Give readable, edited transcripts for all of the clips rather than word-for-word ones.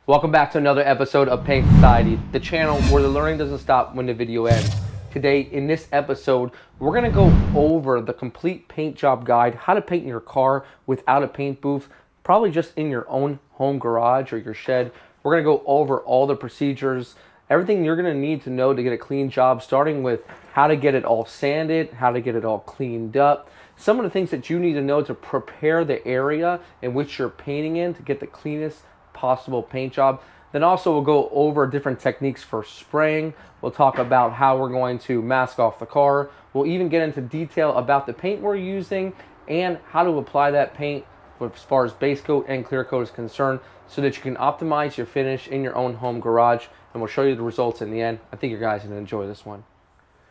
Welcome back to another episode of Paint Society, the channel where the learning doesn't stop when the video ends. Today, in this episode, we're gonna go over the complete paint job guide, how to paint your car without a paint booth, probably just in your own home garage or your shed. We're gonna go over all the procedures, everything you're gonna need to know to get a clean job, starting with how to get it all sanded, how to get it all cleaned up, some of the things that you need to know to prepare the area in which you're painting in to get the cleanest possible paint job. Then also we'll go over different techniques for spraying. We'll talk about how we're going to mask off the car. We'll even get into detail about the paint we're using and how to apply that paint as far as base coat and clear coat is concerned, so that you can optimize your finish in your own home garage. And we'll show you the results in the end. I think you guys are going to enjoy this one.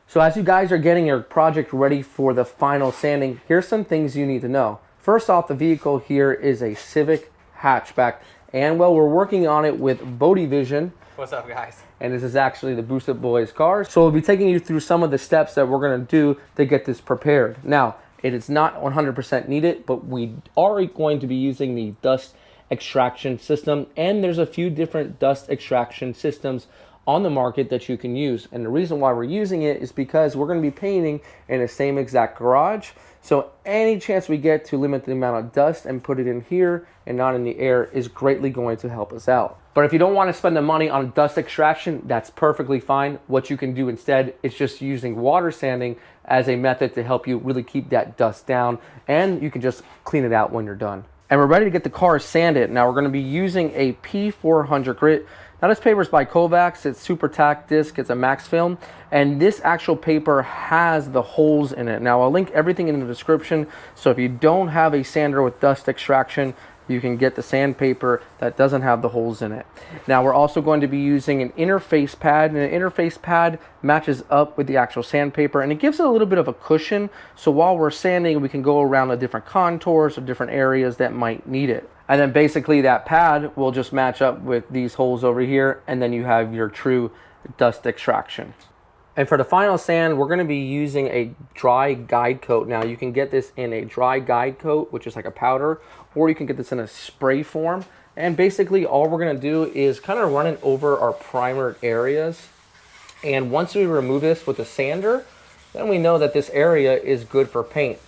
So as you guys are getting your project ready for the final sanding, here's some things you need to know. First off, the vehicle here is a Civic hatchback. And well, we're working on it with Bodie Vision. What's up, guys? And this is actually the Boosted Boys car. So we'll be taking you through some of the steps that we're gonna do to get this prepared. Now, it is not 100% needed, but we are going to be using the dust extraction system. And there's a few different dust extraction systems on the market that you can use. And the reason why we're using it is because we're gonna be painting in the same exact garage. So any chance we get to limit the amount of dust and put it in here and not in the air is greatly going to help us out. But if you don't want to spend the money on dust extraction, that's perfectly fine. What you can do instead is just using water sanding as a method to help you really keep that dust down, and you can just clean it out when you're done. And we're ready to get the car sanded. Now we're going to be using a P400 grit. Now this paper is by Kovacs, it's super tack disc, it's a max film, and this actual paper has the holes in it. Now I'll link everything in the description, so if you don't have a sander with dust extraction, you can get the sandpaper that doesn't have the holes in it. Now we're also going to be using an interface pad, and an interface pad matches up with the actual sandpaper, and it gives it a little bit of a cushion, so while we're sanding we can go around the different contours or different areas that might need it. And then basically that pad will just match up with these holes over here, and then you have your true dust extraction. And for the final sand, we're going to be using a dry guide coat. Now you can get this in a dry guide coat, which is like a powder, or you can get this in a spray form. And basically all we're going to do is kind of run it over our primered areas. And once we remove this with a sander, then we know that this area is good for paint.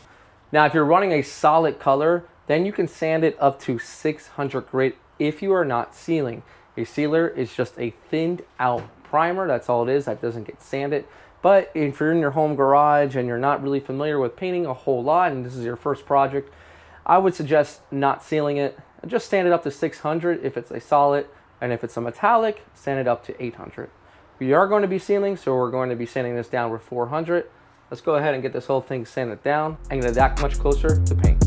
Now if you're running a solid color, then you can sand it up to 600 grit if you are not sealing. A sealer is just a thinned out primer, that's all it is, that doesn't get sanded. But if you're in your home garage and you're not really familiar with painting a whole lot, and this is your first project, I would suggest not sealing it. Just sand it up to 600 if it's a solid, and if it's a metallic, sand it up to 800. We are going to be sealing, so we're going to be sanding this down with 400. Let's go ahead and get this whole thing sanded down and get it that much closer to paint.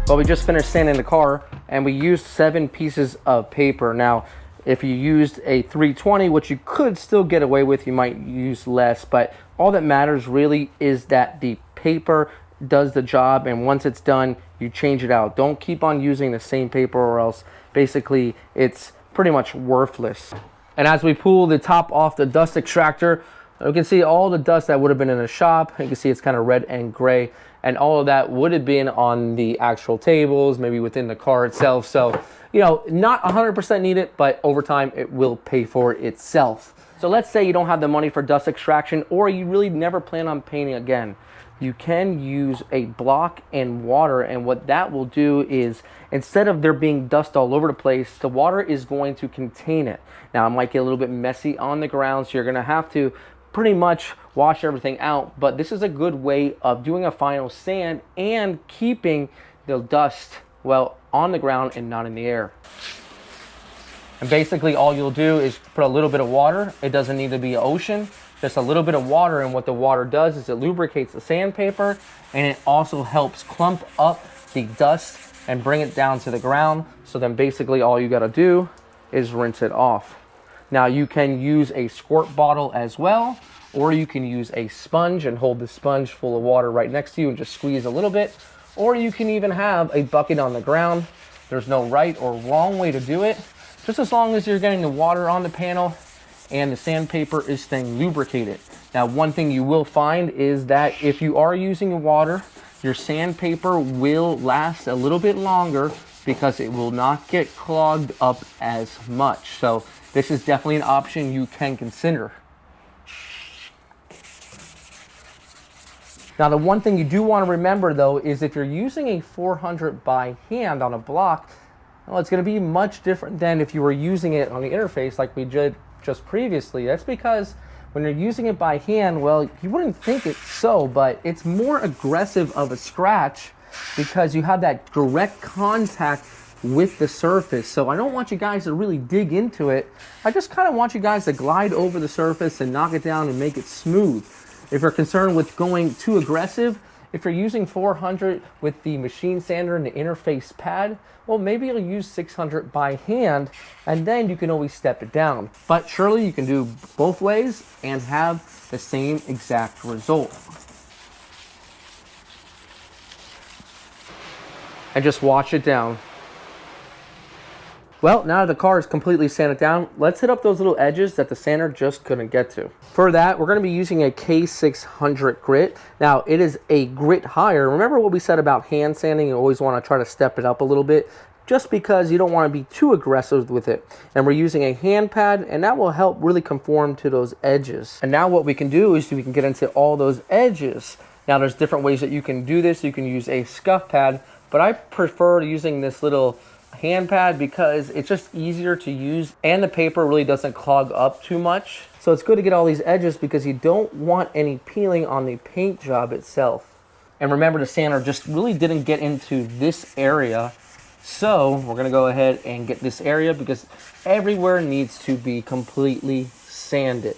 Well, we just finished sanding the car and we used 7 pieces of paper. Now, if you used a 320, which you could still get away with, you might use less, but all that matters really is that the paper does the job, and once it's done, you change it out. Don't keep on using the same paper, or else basically it's pretty much worthless. And as we pull the top off the dust extractor, you can see all the dust that would have been in the shop. You can see it's kind of red and gray, and all of that would have been on the actual tables, maybe within the car itself. So, you know, not 100% needed, but over time it will pay for itself. So let's say you don't have the money for dust extraction, or you really never plan on painting again. You can use a block and water, and what that will do is, instead of there being dust all over the place, the water is going to contain it. Now, it might get a little bit messy on the ground, so you're gonna have to pretty much wash everything out, but this is a good way of doing a final sand and keeping the dust, well, on the ground and not in the air. And basically all you'll do is put a little bit of water. It doesn't need to be an ocean, just a little bit of water, and what the water does is it lubricates the sandpaper, and it also helps clump up the dust and bring it down to the ground. So then basically all you gotta do is rinse it off. Now you can use a squirt bottle as well, or you can use a sponge and hold the sponge full of water right next to you and just squeeze a little bit, or you can even have a bucket on the ground. There's no right or wrong way to do it, just as long as you're getting the water on the panel and the sandpaper is staying lubricated. Now, one thing you will find is that if you are using water, your sandpaper will last a little bit longer because it will not get clogged up as much. So this is definitely an option you can consider. Now, the one thing you do want to remember though is if you're using a 400 by hand on a block, well, it's going to be much different than if you were using it on the interface like we did just previously. That's because when you're using it by hand, well, you wouldn't think it's so, but it's more aggressive of a scratch because you have that direct contact with the surface. So I don't want you guys to really dig into it. I just kind of want you guys to glide over the surface and knock it down and make it smooth. If you're concerned with going too aggressive, if you're using 400 with the machine sander and the interface pad, well, maybe you'll use 600 by hand, and then you can always step it down. But surely you can do both ways and have the same exact result. And just wash it down. Well, now that the car is completely sanded down, let's hit up those little edges that the sander just couldn't get to. For that, we're going to be using a K600 grit. Now, it is a grit higher. Remember what we said about hand sanding? You always want to try to step it up a little bit, just because you don't want to be too aggressive with it. And we're using a hand pad, and that will help really conform to those edges. And now what we can do is we can get into all those edges. Now, there's different ways that you can do this. You can use a scuff pad, but I prefer using this little hand pad because it's just easier to use and the paper really doesn't clog up too much. So it's good to get all these edges because you don't want any peeling on the paint job itself. And remember, the sander just really didn't get into this area. So we're gonna go ahead and get this area because everywhere needs to be completely sanded.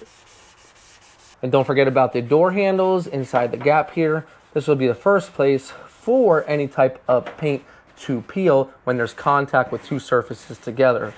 And don't forget about the door handles inside the gap here. This will be the first place for any type of paint to peel when there's contact with two surfaces together.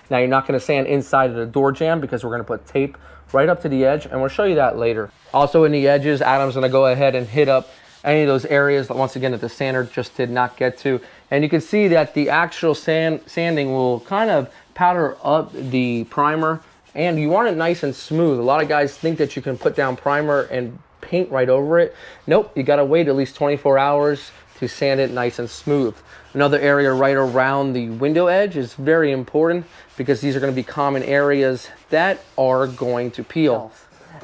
Now, you're not going to sand inside of the door jamb because we're going to put tape right up to the edge, and we'll show you that later. Also in the edges, Adam's going to go ahead and hit up any of those areas that, once again, that the sander just did not get to. And you can see that the actual sanding will kind of powder up the primer, and you want it nice and smooth. A lot of guys think that you can put down primer and paint right over it. Nope, you got to wait at least 24 hours to sand it nice and smooth. Another area right around the window edge is very important because these are going to be common areas that are going to peel.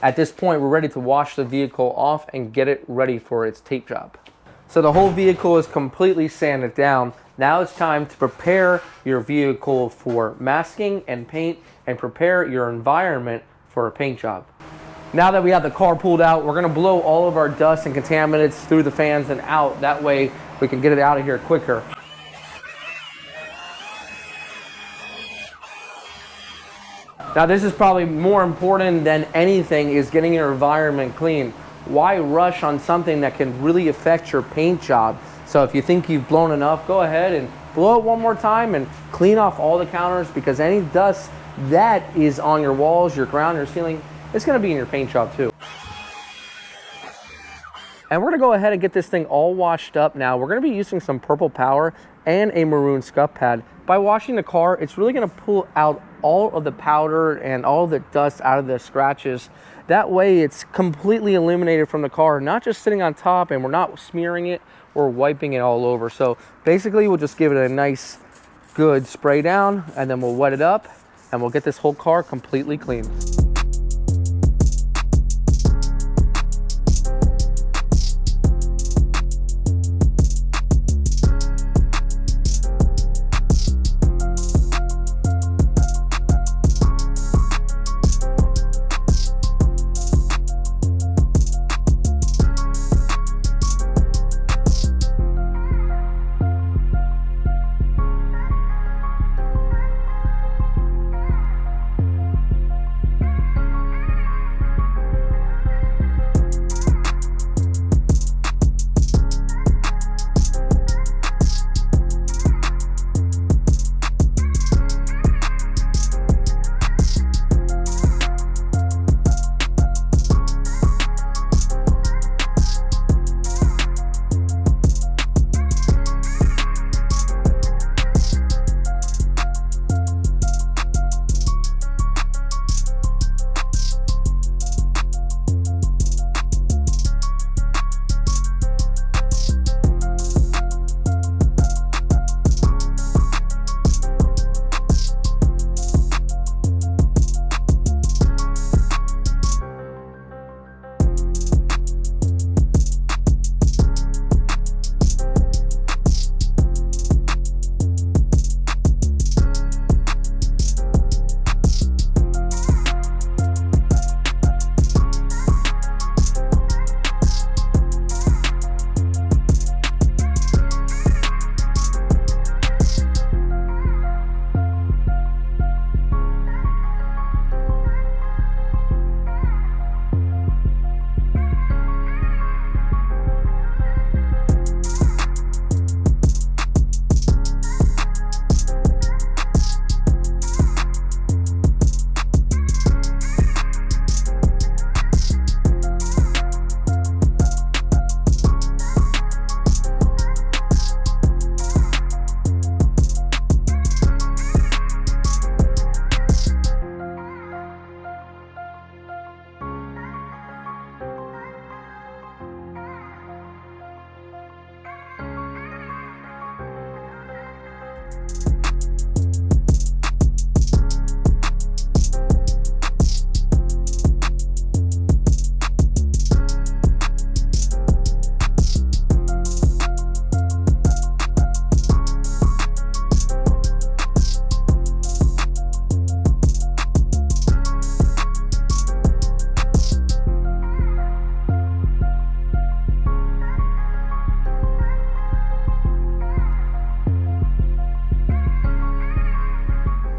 At this point, we're ready to wash the vehicle off and get it ready for its tape job. So the whole vehicle is completely sanded down. Now it's time to prepare your vehicle for masking and paint and prepare your environment for a paint job. Now that we have the car pulled out, we're gonna blow all of our dust and contaminants through the fans and out. That way we can get it out of here quicker. Now, this is probably more important than anything, is getting your environment clean. Why rush on something that can really affect your paint job? So if you think you've blown enough, go ahead and blow it one more time and clean off all the counters, because any dust that is on your walls, your ground, your ceiling, it's going to be in your paint job too. And we're gonna go ahead and get this thing all washed up now. We're gonna be using some Purple Power and a maroon scuff pad. By washing the car, it's really gonna pull out all of the powder and all of the dust out of the scratches. That way it's completely eliminated from the car, not just sitting on top, and we're not smearing it or wiping it all over. So basically we'll just give it a nice good spray down, and then we'll wet it up, and we'll get this whole car completely clean.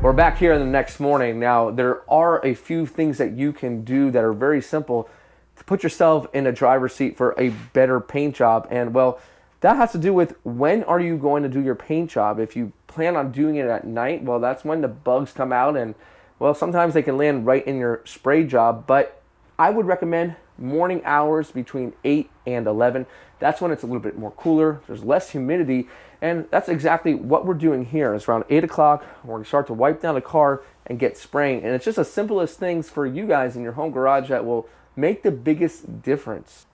We're back here the next morning. Now, there are a few things that you can do that are very simple to put yourself in a driver's seat for a better paint job. And well, that has to do with when are you going to do your paint job. If you plan on doing it at night, well, that's when the bugs come out, and well, sometimes they can land right in your spray job. But I would recommend morning hours between 8 and 11. That's when it's a little bit more cooler, there's less humidity, and that's exactly what we're doing here. It's around 8 o'clock, we're gonna start to wipe down the car and get spraying. And it's just the simplest things for you guys in your home garage that will make the biggest difference.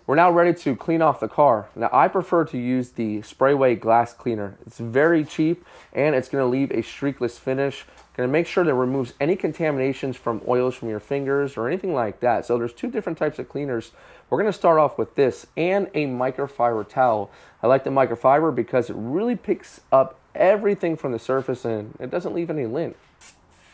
We're now ready to clean off the car. Now, I prefer to use the Sprayway glass cleaner. It's very cheap, and it's gonna leave a streakless finish. Gonna make sure that it removes any contaminations from oils from your fingers or anything like that. So there's two different types of cleaners. We're gonna start off with this and a microfiber towel. I like the microfiber because it really picks up everything from the surface and it doesn't leave any lint.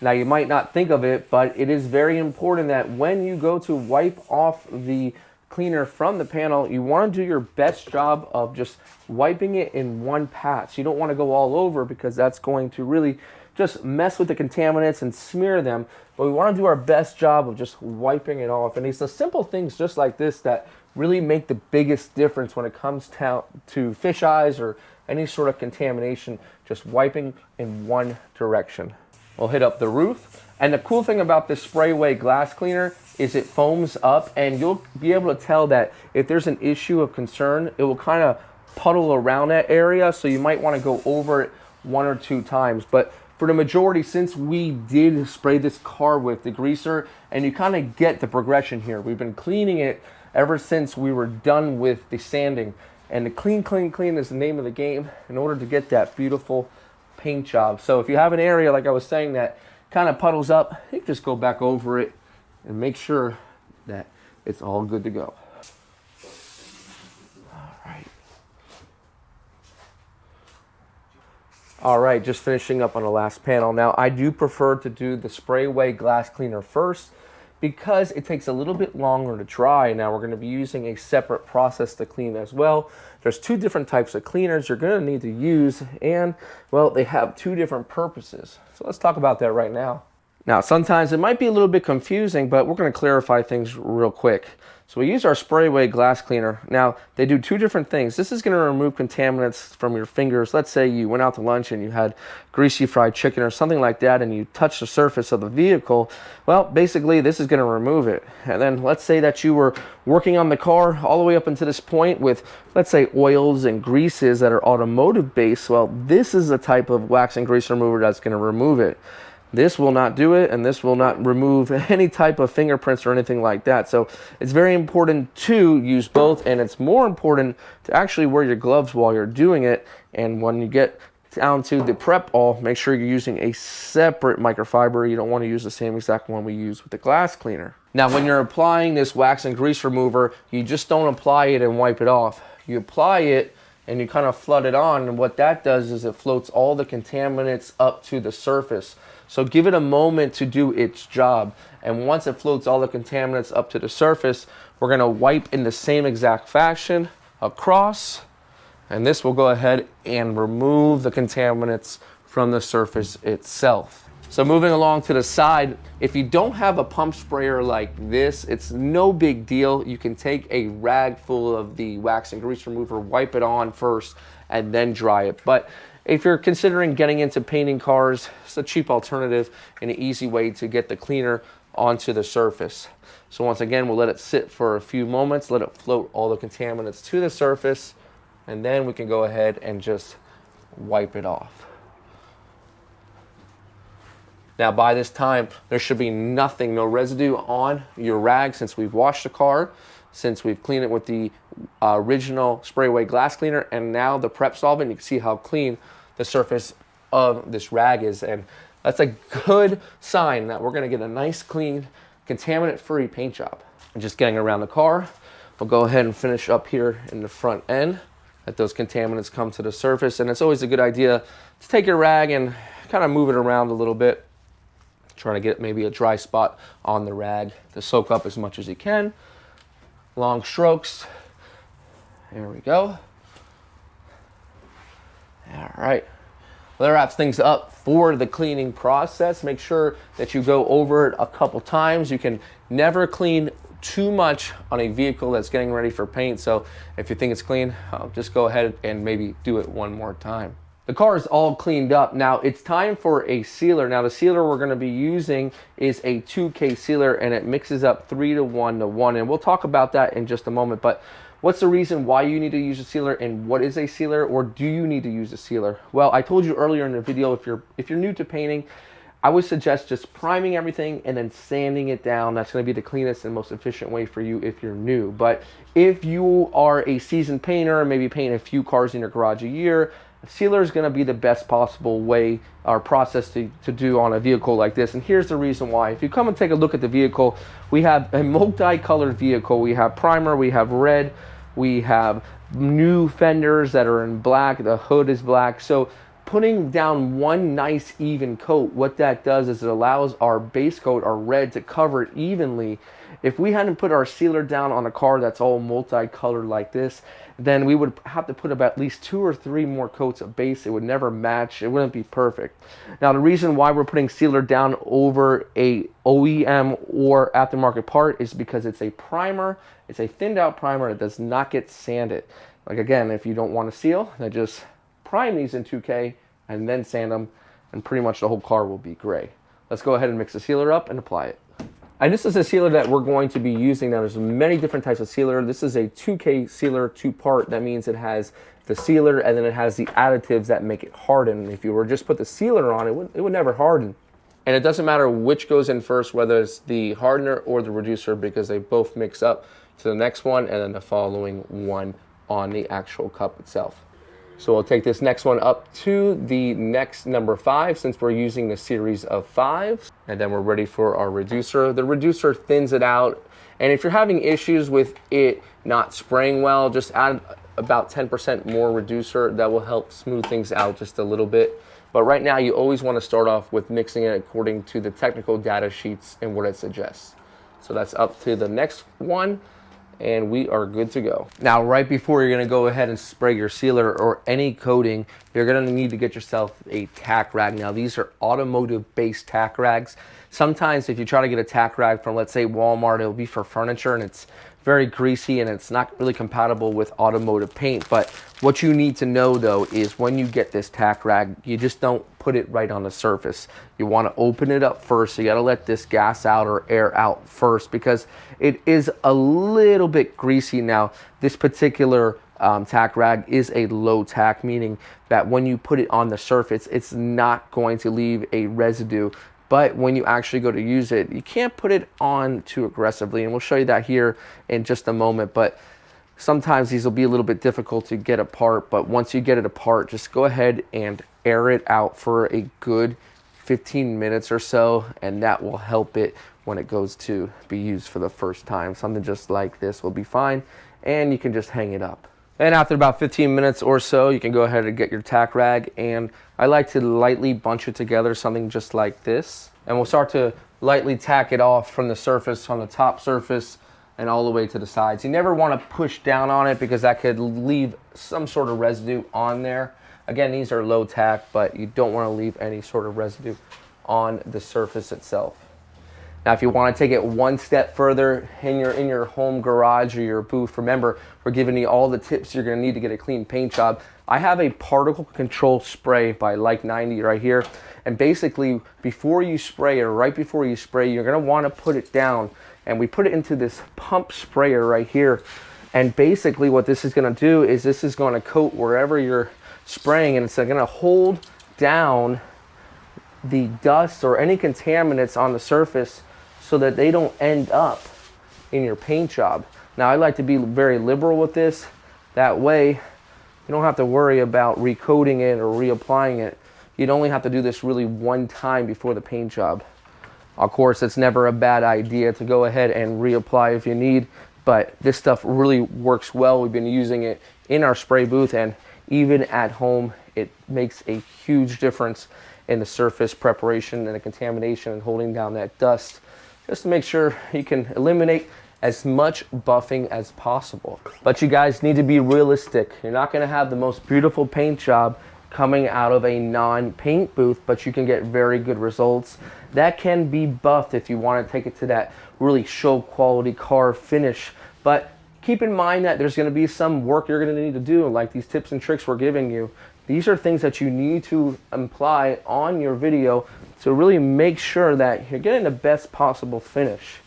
Now, you might not think of it, but it is very important that when you go to wipe off the cleaner from the panel, you want to do your best job of just wiping it in one pass. You don't want to go all over because that's going to really just mess with the contaminants and smear them. But we want to do our best job of just wiping it off. And it's the simple things just like this that really make the biggest difference when it comes to fish eyes or any sort of contamination, just wiping in one direction. We'll hit up the roof. And the cool thing about this spray away glass cleaner is it foams up, and you'll be able to tell that if there's an issue of concern, it will kind of puddle around that area, so you might want to go over it 1 or 2 times. But for the majority, since we did spray this car with degreaser, and you kind of get the progression here, we've been cleaning it ever since we were done with the sanding. And the clean, clean, clean is the name of the game in order to get that beautiful paint job. So if you have an area, like I was saying, that kind of puddles up, you can just go back over it and make sure that it's all good to go. All right, just finishing up on the last panel. Now, I do prefer to do the spray away glass cleaner first because it takes a little bit longer to dry. Now, we're going to be using a separate process to clean as well. There's 2 different types of cleaners you're going to need to use, and, well, they have 2 different purposes. So let's talk about that right now. Now, sometimes it might be a little bit confusing, but we're going to clarify things real quick. So we use our spray away glass cleaner. Now, they do 2 different things. This is going to remove contaminants from your fingers. Let's say you went out to lunch and you had greasy fried chicken or something like that, and you touched the surface of the vehicle. Well, basically, this is going to remove it. And then let's say that you were working on the car all the way up until this point with, let's say, oils and greases that are automotive based. Well, this is a type of wax and grease remover that's going to remove it. This will not do it, and this will not remove any type of fingerprints or anything like that. So it's very important to use both, and it's more important to actually wear your gloves while you're doing it. And when you get down to the prep all, make sure you're using a separate microfiber. You don't want to use the same exact one we use with the glass cleaner. Now, when you're applying this wax and grease remover, you just don't apply it and wipe it off. You apply it and you kind of flood it on, and what that does is it floats all the contaminants up to the surface. So give it a moment to do its job. And once it floats all the contaminants up to the surface, we're going to wipe in the same exact fashion across. And this will go ahead and remove the contaminants from the surface itself. So moving along to the side, if you don't have a pump sprayer like this, it's no big deal. You can take a rag full of the wax and grease remover, wipe it on first, and then dry it. But if you're considering getting into painting cars, it's a cheap alternative and an easy way to get the cleaner onto the surface. So once again, we'll let it sit for a few moments, let it float all the contaminants to the surface, and then we can go ahead and just wipe it off. Now, by this time, there should be nothing, no residue on your rag since we've washed the car, since we've cleaned it with the original spray away glass cleaner, and now the prep solvent. You can see how clean the surface of this rag is, and that's a good sign that we're going to get a nice, clean, contaminant-free paint job. And just getting around the car, we'll go ahead and finish up here in the front end. Let those contaminants come to the surface, and it's always a good idea to take your rag and kind of move it around a little bit, trying to get maybe a dry spot on the rag to soak up as much as you can. Long strokes. There we go. All right. Well, that wraps things up for the cleaning process. Make sure that you go over it a couple times. You can never clean too much on a vehicle that's getting ready for paint. So if you think it's clean, just go ahead and maybe do it one more time. The car is all cleaned up. Now it's time for a sealer. Now the sealer we're going to be using is a 2K sealer, and it mixes up 3 to 1 to 1. And we'll talk about that in just a moment. But what's the reason why you need to use a sealer, and what is a sealer, or do you need to use a sealer? Well, I told you earlier in the video, if you're new to painting, I would suggest just priming everything and then sanding it down. That's going to be the cleanest and most efficient way for you if you're new. But if you are a seasoned painter, maybe paint a few cars in your garage a year, a sealer is going to be the best possible way or process to do on a vehicle like this. And here's the reason why. If you come and take a look at the vehicle, we have a multicolored vehicle. We have primer, we have red, we have new fenders that are in black, the hood is black. So putting down one nice even coat, what that does is it allows our base coat, our red, to cover it evenly. If we hadn't put our sealer down on a car that's all multicolored like this, then we would have to put about at least 2 or 3 more coats of base. It would never match. It wouldn't be perfect. Now, the reason why we're putting sealer down over a OEM or aftermarket part is because it's a primer. It's a thinned out primer that does not get sanded. Like, again, if you don't want to seal, then just prime these in 2K and then sand them. and pretty much the whole car will be gray. Let's go ahead and mix the sealer up and apply it. And this is a sealer that we're going to be using. Now there's many different types of sealer. This is a 2K sealer, 2-part. That means it has the sealer and then it has the additives that make it harden. If you were just put the sealer on, it would never harden. And it doesn't matter which goes in first, whether it's the hardener or the reducer, because they both mix up to the next one and then the following one on the actual cup itself. So we'll take this next one up to the next number 5, since we're using the series of 5. And then we're ready for our reducer. The reducer thins it out. And if you're having issues with it not spraying well, just add about 10% more reducer. That will help smooth things out just a little bit. But right now you always want to start off with mixing it according to the technical data sheets and what it suggests. So that's up to the next one. And we are good to go. Now, right before you're gonna go ahead and spray your sealer or any coating, you're gonna need to get yourself a tack rag. Now, these are automotive-based tack rags. Sometimes if you try to get a tack rag from, let's say, Walmart, it'll be for furniture and it's very greasy and it's not really compatible with automotive paint. But what you need to know though is when you get this tack rag, you just don't put it right on the surface. You want to open it up first. You got to let this gas out or air out first, because it is a little bit greasy. Now, this particular tack rag is a low tack, meaning that when you put it on the surface, it's not going to leave a residue. But when you actually go to use it, you can't put it on too aggressively. And we'll show you that here in just a moment. But sometimes these will be a little bit difficult to get apart. But once you get it apart, just go ahead and air it out for a good 15 minutes or so. And that will help it when it goes to be used for the first time. Something just like this will be fine. And you can just hang it up. And after about 15 minutes or so, you can go ahead and get your tack rag. And I like to lightly bunch it together, something just like this. And we'll start to lightly tack it off from the surface, on the top surface, and all the way to the sides. You never want to push down on it because that could leave some sort of residue on there. Again, these are low tack, but you don't want to leave any sort of residue on the surface itself. Now, if you want to take it one step further in your home garage or your booth, remember, we're giving you all the tips you're going to need to get a clean paint job. I have a particle control spray by Like 90 right here. And basically, before you spray or right before you spray, you're going to want to put it down. And we put it into this pump sprayer right here. And basically what this is going to do is this is going to coat wherever you're spraying, and it's going to hold down the dust or any contaminants on the surface so that they don't end up in your paint job. Now, I like to be very liberal with this. That way, you don't have to worry about recoating it or reapplying it. You'd only have to do this really one time before the paint job. Of course, it's never a bad idea to go ahead and reapply if you need, but this stuff really works well. We've been using it in our spray booth and even at home. It makes a huge difference in the surface preparation and the contamination and holding down that dust, just to make sure you can eliminate as much buffing as possible. But you guys need to be realistic. You're not gonna have the most beautiful paint job coming out of a non-paint booth, but you can get very good results. That can be buffed if you want to take it to that really show quality car finish. But keep in mind that there's going to be some work you're going to need to do, like these tips and tricks we're giving you. These are things that you need to apply on your video to really make sure that you're getting the best possible finish.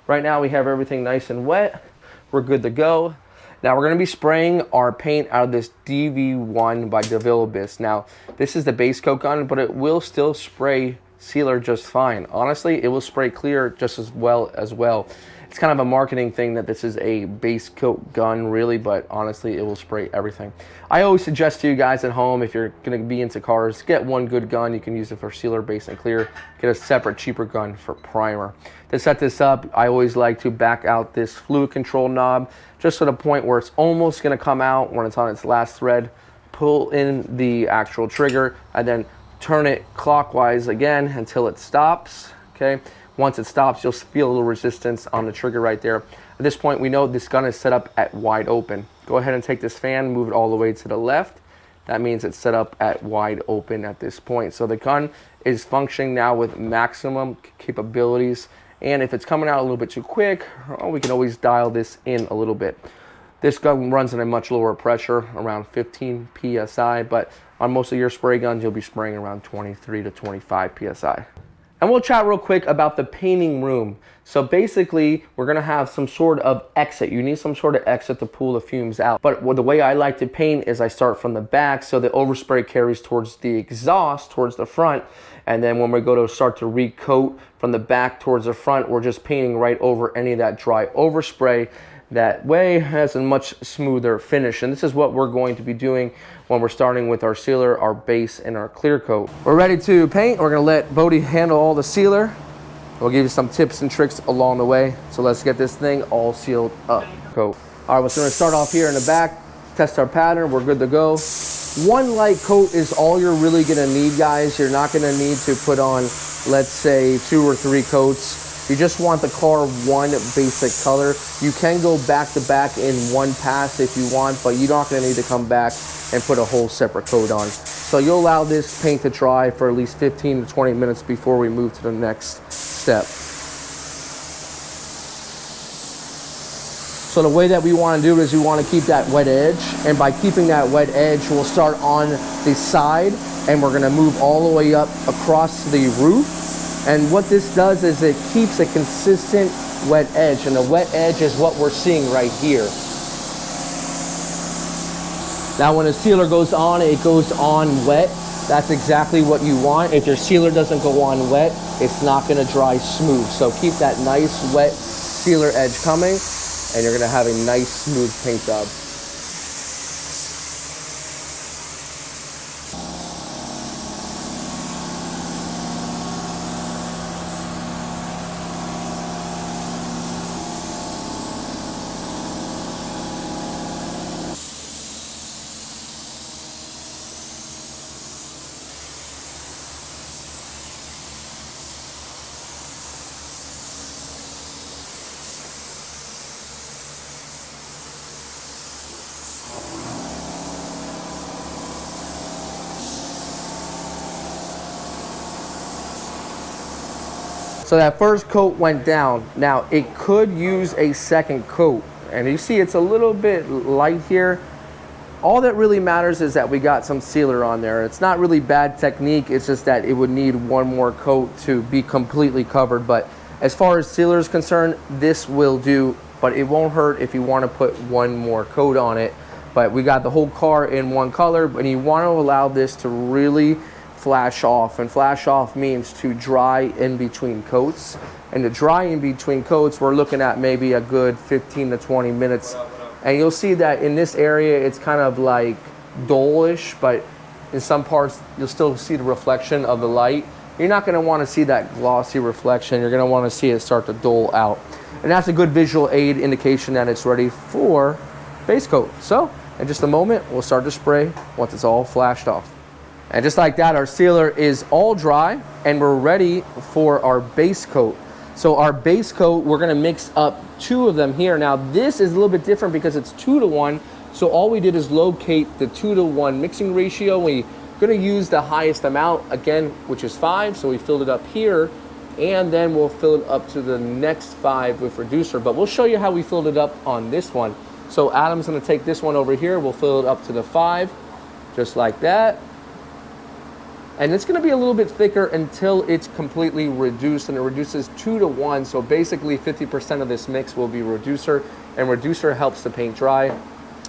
Right now we have everything nice and wet. We're good to go. Now we're going to be spraying our paint out of this DV1 by DeVille Abyss. Now this is the base coat gun, but it will still spray sealer just fine. Honestly, it will spray clear just as well. It's kind of a marketing thing that this is a base coat gun really, but honestly, it will spray everything. I always suggest to you guys at home, if you're going to be into cars, get one good gun. You can use it for sealer, base, and clear. Get a separate, cheaper gun for primer. To set this up, I always like to back out this fluid control knob just to the point where it's almost going to come out when it's on its last thread. Pull in the actual trigger and then turn it clockwise again until it stops. Okay. Once it stops, you'll feel a little resistance on the trigger right there. At this point, we know this gun is set up at wide open. Go ahead and take this fan, move it all the way to the left. That means it's set up at wide open at this point. So the gun is functioning now with maximum capabilities. And if it's coming out a little bit too quick, we can always dial this in a little bit. This gun runs at a much lower pressure, around 15 PSI, but On most of your spray guns, you'll be spraying around 23 to 25 PSI. And we'll chat real quick about the painting room. So basically, we're gonna have some sort of exit. You need some sort of exit to pull the fumes out. But the way I like to paint is I start from the back, so the overspray carries towards the exhaust, towards the front. And then when we go to start to recoat from the back towards the front, we're just painting right over any of that dry overspray. That way it has a much smoother finish. And this is what we're going to be doing when we're starting with our sealer, our base, and our clear coat. We're ready to paint. We're gonna let Bodie handle all the sealer. We'll give you some tips and tricks along the way. So let's get this thing all sealed up. Coat. All right, we're gonna start off here in the back, test our pattern, we're good to go. One light coat is all you're really gonna need, guys. You're not gonna need to put on, let's say, 2 or 3 coats. You just want the car one basic color. You can go back to back in one pass if you want, but you're not gonna need to come back and put a whole separate coat on. So you'll allow this paint to dry for at least 15 to 20 minutes before we move to the next step. So the way that we want to do it is we want to keep that wet edge, and by keeping that wet edge, we'll start on the side and we're going to move all the way up across the roof. And what this does is it keeps a consistent wet edge, and the wet edge is what we're seeing right here. Now when a sealer goes on, it goes on wet. That's exactly what you want. If your sealer doesn't go on wet, it's not gonna dry smooth. So keep that nice wet sealer edge coming, and you're gonna have a nice smooth paint job. So that first coat went down. Now it could use a second coat, and you see it's a little bit light here. All that really matters is that we got some sealer on there. It's not really bad technique, it's just that it would need one more coat to be completely covered. But as far as sealer is concerned, this will do, but it won't hurt if you want to put one more coat on it. But we got the whole car in one color, but you want to allow this to really flash off, and flash off means to dry in between coats. And to dry in between coats, we're looking at maybe a good 15 to 20 minutes. And you'll see that in this area, it's kind of like dull-ish, but in some parts, you'll still see the reflection of the light. You're not gonna wanna see that glossy reflection. You're gonna wanna see it start to dull out. And that's a good visual aid indication that it's ready for base coat. So, in just a moment, we'll start to spray once it's all flashed off. And just like that, our sealer is all dry, and we're ready for our base coat. So our base coat, we're gonna mix up 2 of them here. Now this is a little bit different because it's 2 to 1. So all we did is locate the 2 to 1 mixing ratio. We're gonna use the highest amount again, which is 5. So we filled it up here, and then we'll fill it up to the next 5 with reducer. But we'll show you how we filled it up on this one. So Adam's gonna take this one over here. We'll fill it up to the 5, just like that. And it's gonna be a little bit thicker until it's completely reduced, and it reduces 2 to 1. So basically 50% of this mix will be reducer, and reducer helps the paint dry.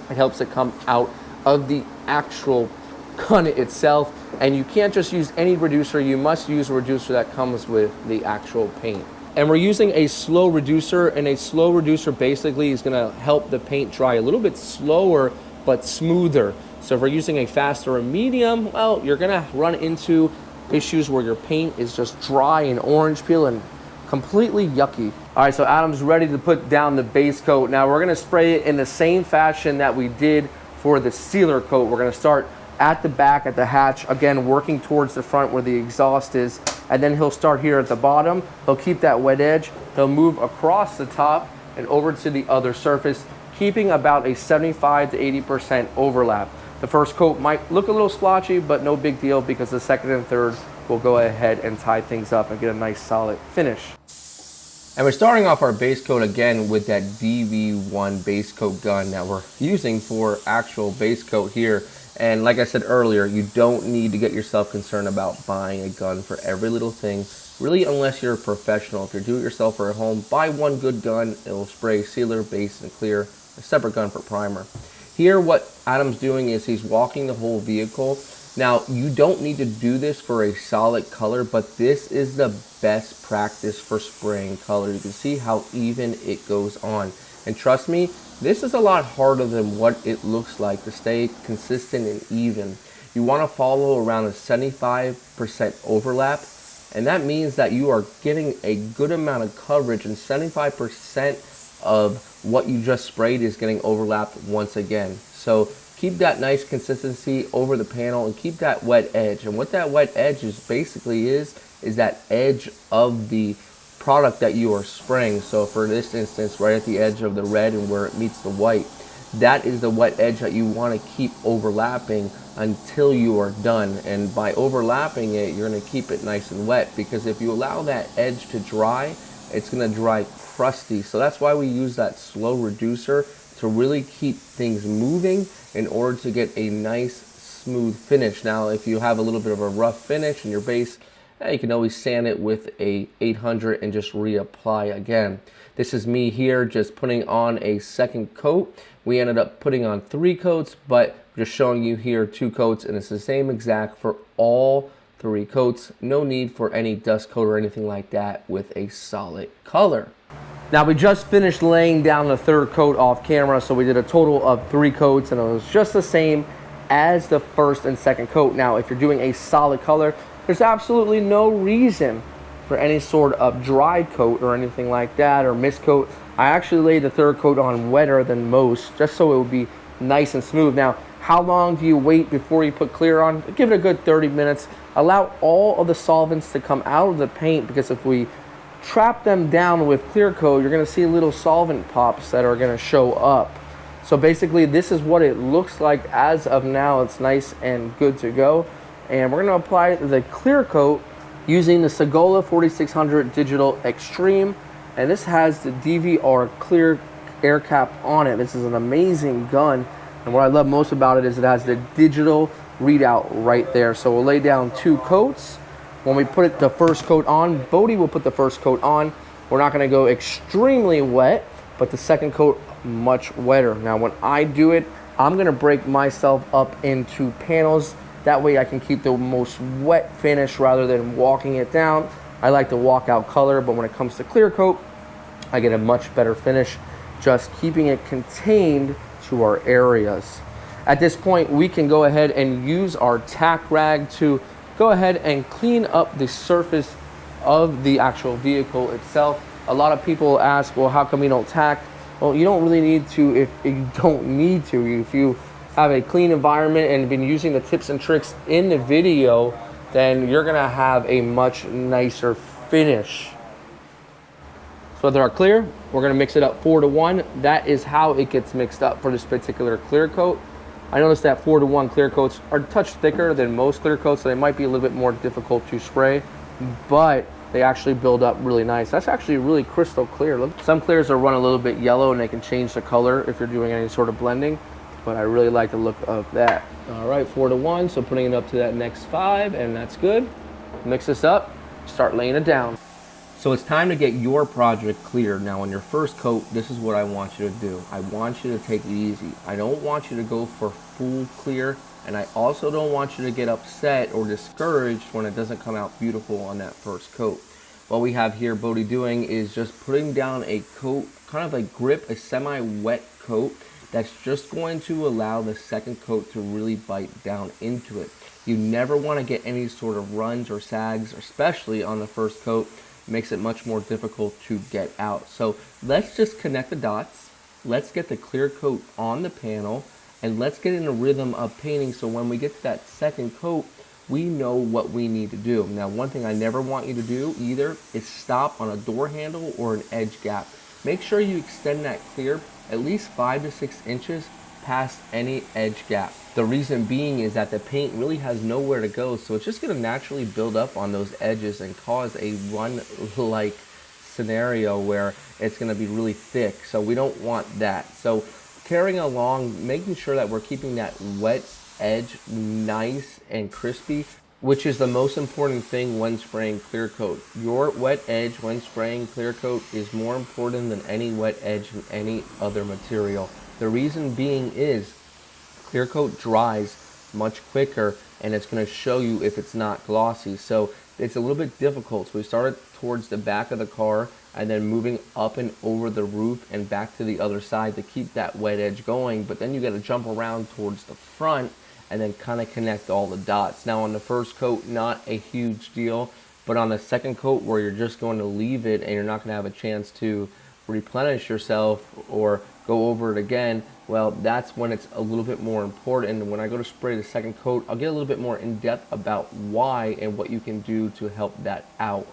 It helps it come out of the actual gun itself. And you can't just use any reducer, you must use a reducer that comes with the actual paint. And we're using a slow reducer, and a slow reducer basically is gonna help the paint dry a little bit slower, but smoother. So if we're using a faster or medium, well, you're gonna run into issues where your paint is just dry and orange peel and completely yucky. All right, so Adam's ready to put down the base coat. Now we're gonna spray it in the same fashion that we did for the sealer coat. We're gonna start at the back, at the hatch, again, working towards the front where the exhaust is, and then he'll start here at the bottom. He'll keep that wet edge. He'll move across the top and over to the other surface, keeping about a 75 to 80% overlap. The first coat might look a little splotchy, but no big deal because the second and third will go ahead and tie things up and get a nice solid finish. And we're starting off our base coat again with that DV1 base coat gun that we're using for actual base coat here. And like I said earlier, you don't need to get yourself concerned about buying a gun for every little thing. Really, unless you're a professional. If you're do-it-yourself or at home, buy one good gun. It'll spray sealer, base, and clear. A separate gun for primer. Here, what Adam's doing is he's walking the whole vehicle. Now, you don't need to do this for a solid color, but this is the best practice for spraying color. You can see how even it goes on. And trust me, this is a lot harder than what it looks like to stay consistent and even. You want to follow around a 75% overlap, and that means that you are getting a good amount of coverage, and 75% of what you just sprayed is getting overlapped once again. So keep that nice consistency over the panel and keep that wet edge. And what that wet edge is basically is that edge of the product that you are spraying. So for this instance, right at the edge of the red and where it meets the white, that is the wet edge that you want to keep overlapping until you are done. And by overlapping it, you're going to keep it nice and wet, because if you allow that edge to dry, it's going to dry crusty. So that's why we use that slow reducer to really keep things moving in order to get a nice smooth finish. Now, if you have a little bit of a rough finish in your base, you can always sand it with a 800 and just reapply again. This is me here just putting on a second coat. We ended up putting on 3 coats, but just showing you here 2 coats, and it's the same exact for all 3 coats. No need for any dust coat or anything like that with a solid color. Now, we just finished laying down the 3rd coat off camera, so we did a total of 3 coats, and it was just the same as the 1st and 2nd coat. Now, if you're doing a solid color, there's absolutely no reason for any sort of dry coat or anything like that, or mist coat. I actually laid the 3rd coat on wetter than most, just so it would be nice and smooth. Now, how long do you wait before you put clear on? Give it a good 30 minutes. Allow all of the solvents to come out of the paint, because if we trap them down with clear coat, you're going to see little solvent pops that are going to show up. So basically, this is what it looks like as of now. It's nice and good to go. And we're going to apply the clear coat using the Segola 4600 Digital Extreme. And this has the DVR clear air cap on it. This is an amazing gun. And what I love most about it is it has the digital readout right there. So we'll lay down 2 coats. When we put the 1st coat on, Bodie will put the 1st coat on. We're not going to go extremely wet, but the 2nd coat much wetter. Now, when I do it, I'm going to break myself up into panels. That way I can keep the most wet finish rather than walking it down. I like to walk out color, but when it comes to clear coat, I get a much better finish, just keeping it contained to our areas. At this point, we can go ahead and use our tack rag to go ahead and clean up the surface of the actual vehicle itself. A lot of people ask, well, how come you don't tack? Well, you don't really need to if you don't need to. If you have a clean environment and been using the tips and tricks in the video, then you're gonna have a much nicer finish. So they're clear. We're gonna mix it up 4-to-1. That is how it gets mixed up for this particular clear coat. I noticed that 4-to-1 clear coats are a touch thicker than most clear coats, so they might be a little bit more difficult to spray, but they actually build up really nice. That's actually really crystal clear. Look, some clears will run a little bit yellow and they can change the color if you're doing any sort of blending, but I really like the look of that. All right, 4-to-1, so putting it up to that next 5, and that's good. Mix this up, start laying it down. So it's time to get your project clear. Now on your 1st coat, this is what I want you to do. I want you to take it easy. I don't want you to go for full clear, and I also don't want you to get upset or discouraged when it doesn't come out beautiful on that 1st coat. What we have here Bodie doing is just putting down a coat, kind of a grip, a semi-wet coat that's just going to allow the 2nd coat to really bite down into it. You never want to get any sort of runs or sags, especially on the 1st coat. Makes it much more difficult to get out. So let's just connect the dots. Let's get the clear coat on the panel, and let's get in a rhythm of painting, so when we get to that 2nd coat, we know what we need to do. Now, one thing I never want you to do either is stop on a door handle or an edge gap. Make sure you extend that clear at least 5 to 6 inches past any edge gap. The reason being is that the paint really has nowhere to go, so it's just going to naturally build up on those edges and cause a run-like scenario where it's going to be really thick. So we don't want that. So carrying along, making sure that we're keeping that wet edge nice and crispy, which is the most important thing when spraying clear coat. Your wet edge when spraying clear coat is more important than any wet edge in any other material. The reason being is clear coat dries much quicker, and it's going to show you if it's not glossy. So it's a little bit difficult. So we started towards the back of the car and then moving up and over the roof and back to the other side to keep that wet edge going. But then you got to jump around towards the front and then kind of connect all the dots. Now on the first coat, not a huge deal, but on the second coat where you're just going to leave it and you're not going to have a chance to replenish yourself or go over it again, well, that's when it's a little bit more important. And when I go to spray the second coat, I'll get a little bit more in depth about why and what you can do to help that out.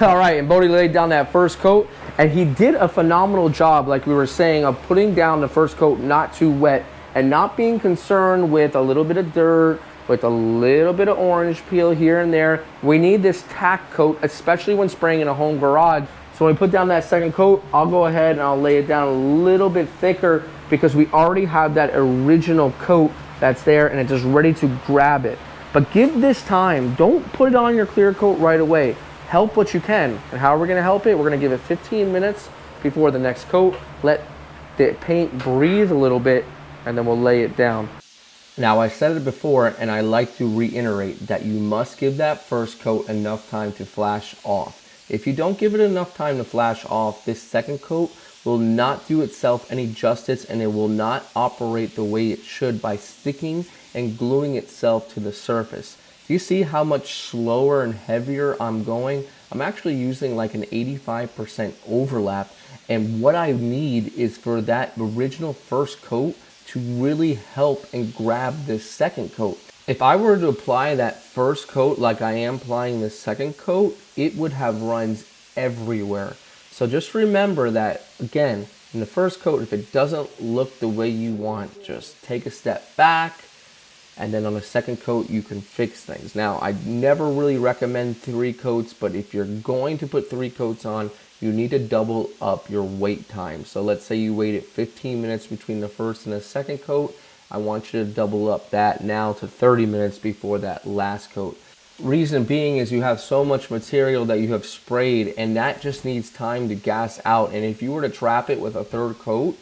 All right, and Bodie laid down that first coat, and he did a phenomenal job, like we were saying, of putting down the first coat not too wet and not being concerned with a little bit of dirt, with a little bit of orange peel here and there. We need this tack coat, especially when spraying in a home garage. So when we put down that second coat, I'll go ahead and I'll lay it down a little bit thicker because we already have that original coat that's there and it's just ready to grab it. But give this time. Don't put it on your clear coat right away. Help what you can. And how are we going to help it? We're going to give it 15 minutes before the next coat. Let the paint breathe a little bit and then we'll lay it down. Now, I said it before, and I like to reiterate that you must give that first coat enough time to flash off. If you don't give it enough time to flash off, this second coat will not do itself any justice and it will not operate the way it should by sticking and gluing itself to the surface. Do you see how much slower and heavier I'm going? I'm actually using like an 85% overlap, and what I need is for that original first coat to really help and grab this second coat. If I were to apply that first coat like I am applying the second coat, it would have runs everywhere. So just remember that, again, in the first coat, if it doesn't look the way you want, just take a step back, and then on the second coat, you can fix things. Now, I never really recommend 3 coats, but if you're going to put 3 coats on, you need to double up your wait time. So let's say you waited 15 minutes between the first and the second coat. I want you to double up that now to 30 minutes before that last coat. Reason being is you have so much material that you have sprayed, and that just needs time to gas out. And if you were to trap it with a third coat,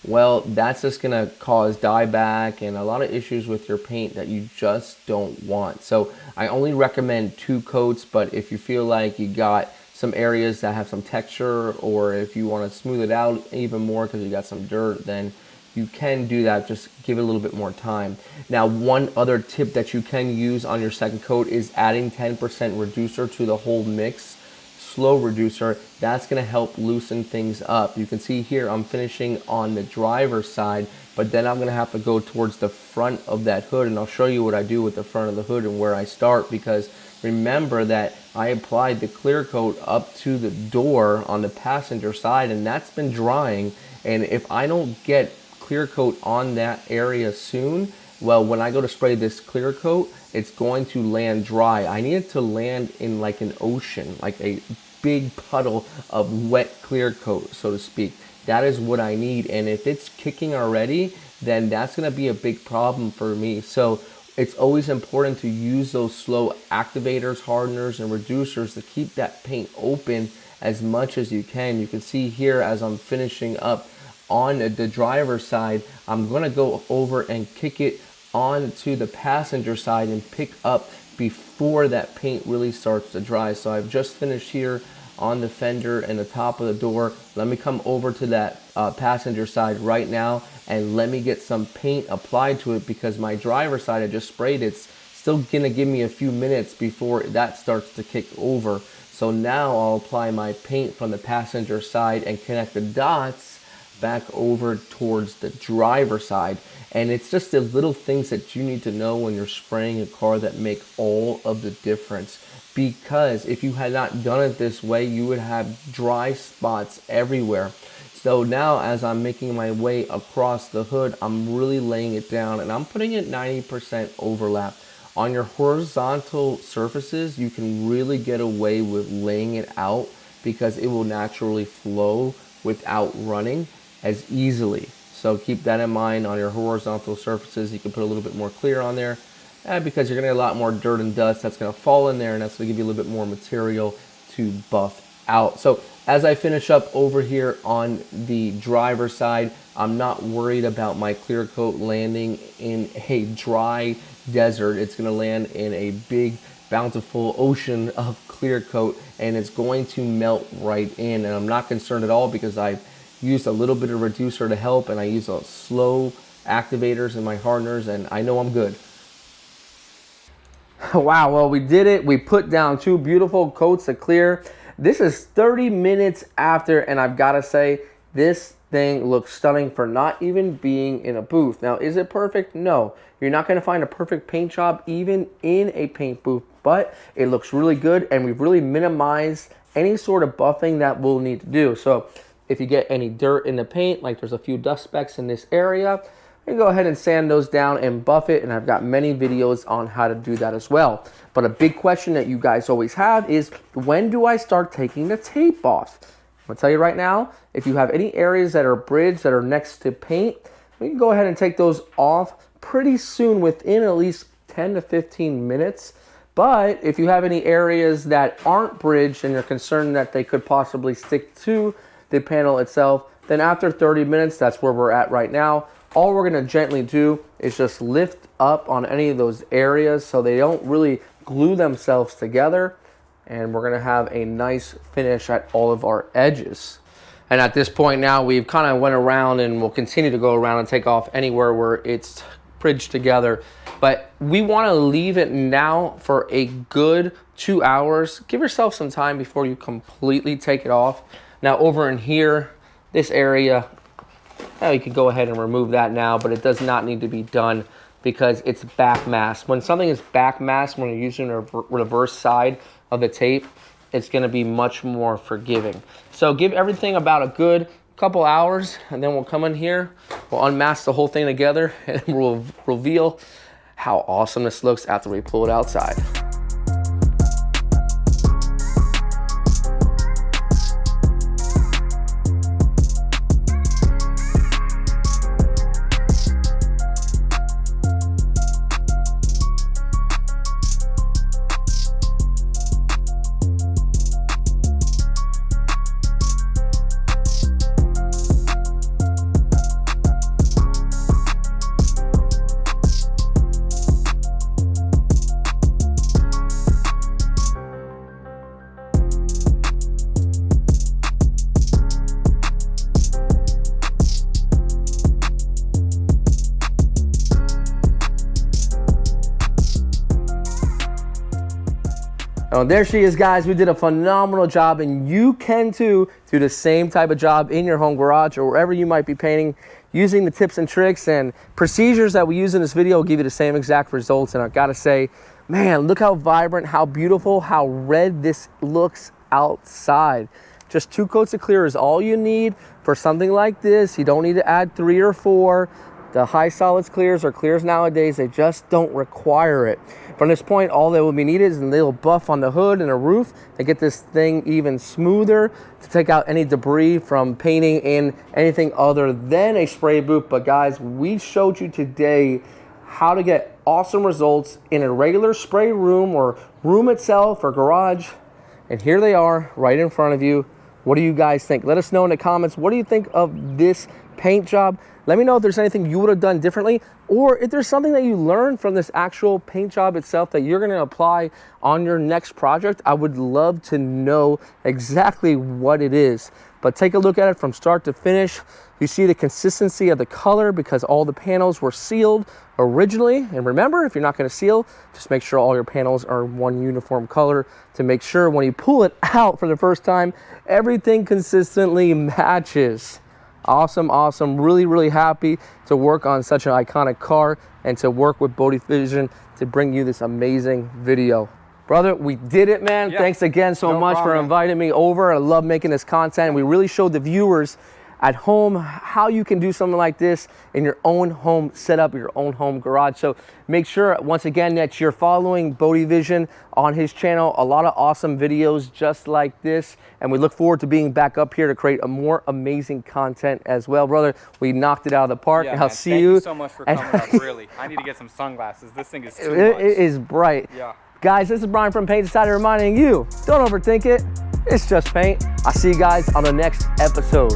well, that's just gonna cause dieback and a lot of issues with your paint that you just don't want. So I only recommend 2 coats, but if you feel like you got some areas that have some texture, or if you want to smooth it out even more because you got some dirt, then you can do that. Just give it a little bit more time. Now, one other tip that you can use on your second coat is adding 10% reducer to the whole mix. Slow reducer, that's going to help loosen things up. You can see here I'm finishing on the driver's side, but then I'm going to have to go towards the front of that hood, and I'll show you what I do with the front of the hood and where I start, because remember that I applied the clear coat up to the door on the passenger side, and that's been drying. And if I don't get clear coat on that area soon, well, when I go to spray this clear coat, it's going to land dry. I need it to land in like an ocean, like a big puddle of wet clear coat, so to speak. That is what I need. And if it's kicking already, then that's going to be a big problem for me. So it's always important to use those slow activators, hardeners, and reducers to keep that paint open as much as you can. You can see here as I'm finishing up on the driver's side, I'm going to go over and kick it onto the passenger side and pick up before that paint really starts to dry. So I've just finished here on the fender and the top of the door. Let me come over to that passenger side right now and let me get some paint applied to it, because my driver's side I just sprayed, it's still gonna give me a few minutes before that starts to kick over. So now I'll apply my paint from the passenger side and connect the dots back over towards the driver's side. And it's just the little things that you need to know when you're spraying a car that make all of the difference. Because if you had not done it this way, you would have dry spots everywhere. So now as I'm making my way across the hood, I'm really laying it down, and I'm putting it 90% overlap. On your horizontal surfaces, you can really get away with laying it out because it will naturally flow without running as easily. So keep that in mind. On your horizontal surfaces, you can put a little bit more clear on there, because you're gonna get a lot more dirt and dust that's gonna fall in there, and that's gonna give you a little bit more material to buff out. So as I finish up over here on the driver's side, I'm not worried about my clear coat landing in a dry desert. It's gonna land in a big, bountiful ocean of clear coat, and it's going to melt right in. And I'm not concerned at all because I've used a little bit of reducer to help, and I use a slow activators in my hardeners, and I know I'm good. Wow, well, we did it. We put down 2 beautiful coats of clear. This is 30 minutes after, and I've got to say, this thing looks stunning for not even being in a booth. Now, is it perfect? No. You're not going to find a perfect paint job even in a paint booth, but it looks really good, and we've really minimized any sort of buffing that we'll need to do. So if you get any dirt in the paint, like there's a few dust specks in this area, you can go ahead and sand those down and buff it, and I've got many videos on how to do that as well. But a big question that you guys always have is, when do I start taking the tape off? I'm gonna tell you right now, if you have any areas that are bridged that are next to paint, we can go ahead and take those off pretty soon, within at least 10 to 15 minutes. But if you have any areas that aren't bridged and you're concerned that they could possibly stick to the panel itself, then after 30 minutes, that's where we're at right now. All we're gonna gently do is just lift up on any of those areas so they don't really glue themselves together, and we're gonna have a nice finish at all of our edges. And at this point now, we've kind of went around, and we'll continue to go around and take off anywhere where it's bridged together. But we wanna leave it now for a good 2 hours. Give yourself some time before you completely take it off. Now over in here, this area, you could go ahead and remove that now, but it does not need to be done because it's back masked. When something is back masked, when you're using a reverse side of the tape, it's gonna be much more forgiving. So give everything about a good couple hours, and then we'll come in here, we'll unmask the whole thing together, and we'll reveal how awesome this looks after we pull it outside. Oh, there she is, guys. We did a phenomenal job, and you can too do the same type of job in your home garage or wherever you might be painting, using the tips and tricks and procedures that we use in this video will give you the same exact results. And I've got to say, man, look how vibrant, how beautiful, how red this looks outside. Just 2 coats of clear is all you need for something like this. You don't need to add 3 or 4. The high solids clears or clears nowadays, they just don't require it. From this point, all that will be needed is a little buff on the hood and the roof to get this thing even smoother, to take out any debris from painting in anything other than a spray booth. But guys, we showed you today how to get awesome results in a regular spray room or room itself or garage. And here they are right in front of you. What do you guys think? Let us know in the comments. What do you think of this paint job? Let me know if there's anything you would have done differently, or if there's something that you learned from this actual paint job itself that you're gonna apply on your next project. I would love to know exactly what it is. But take a look at it from start to finish. You see the consistency of the color because all the panels were sealed originally. And remember, if you're not gonna seal, just make sure all your panels are one uniform color to make sure when you pull it out for the first time, everything consistently matches. Awesome, awesome. Really, really happy to work on such an iconic car and to work with Bodhi Vision to bring you this amazing video. Brother, we did it, man. Yeah. Thanks again so much for inviting me over. I love making this content. We really showed the viewers at home, how you can do something like this in your own home setup, your own home garage. So make sure, once again, that you're following Bodie Vision on his channel. A lot of awesome videos just like this. And we look forward to being back up here to create a more amazing content as well. Brother, we knocked it out of the park. Yeah, I'll man, see thank you. you so much for coming up, really. I need to get some sunglasses. This thing is too much. It is bright. Yeah. Guys, this is Brian from Paint Decided reminding you, don't overthink it. It's just paint. I'll see you guys on the next episode.